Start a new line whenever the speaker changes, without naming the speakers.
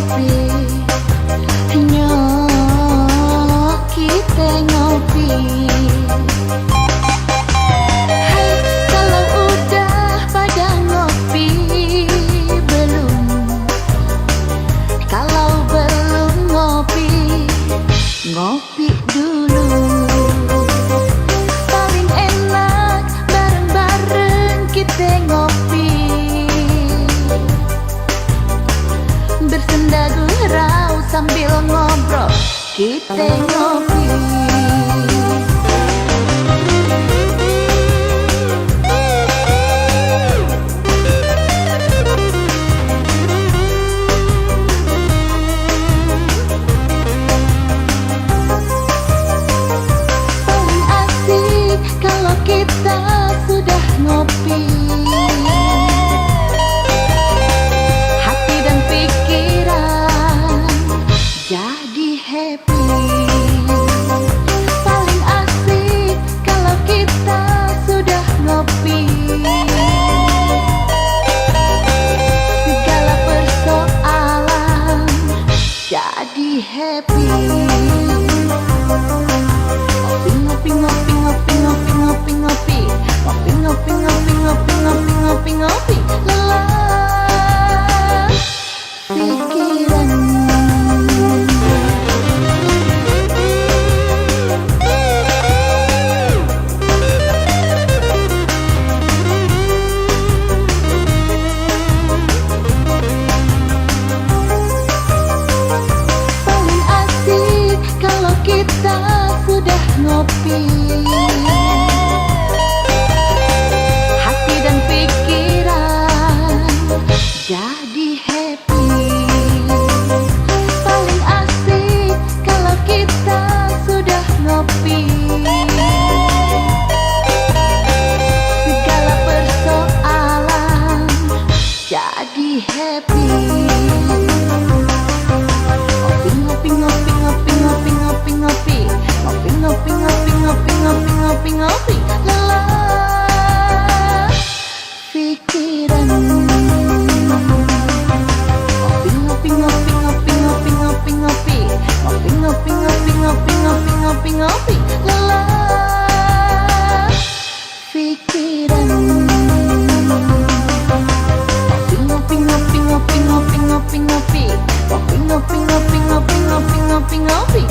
ngopi, nyok kita ngopi. Hai, kalau udah pada ngopi belum? Kalau belum ngopi, ngopi dulu. Paling enak bareng-bareng kita ngopi, bersenda gurau sambil ngobrol kita ngopi. Paling asik kalau kita sudah ngopi, hati dan pikiran jadi happy. Paling asik kalau kita sudah ngopi, segala persoalan jadi happy. Ngopi, ngopi, ngopi, ngopi, ngopi, ngopi, ngopi, ngopi, ngopi, ngopi, ngopi, ngopi, ngopi, lelah pikiran. Paling asik kalau kita sudah ngopi, hati dan pikiran jadi happy. Paling asik kalau kita sudah ngopi, segala persoalan jadi happy. Ngopi, ngopi, ngopi, ngopi, ngopi, ngopi, ngopi, ngopi, ngopi, ngopi, ngopi, ngopi, ngopi, lelah pikiran. Ngopi, ngopi, ngopi, ngopi, ngopi, ngopi, ngopi, ngopi, ngopi, ngopi, ngopi, ngopi, ngopi, lelah pikiran. Ngopi, ngopi, ngopi, ngopi, ngopi, ngopi, ngopi, ngopi, ngopi, ngopi, ngopi, ngopi, ngopi, ngopi,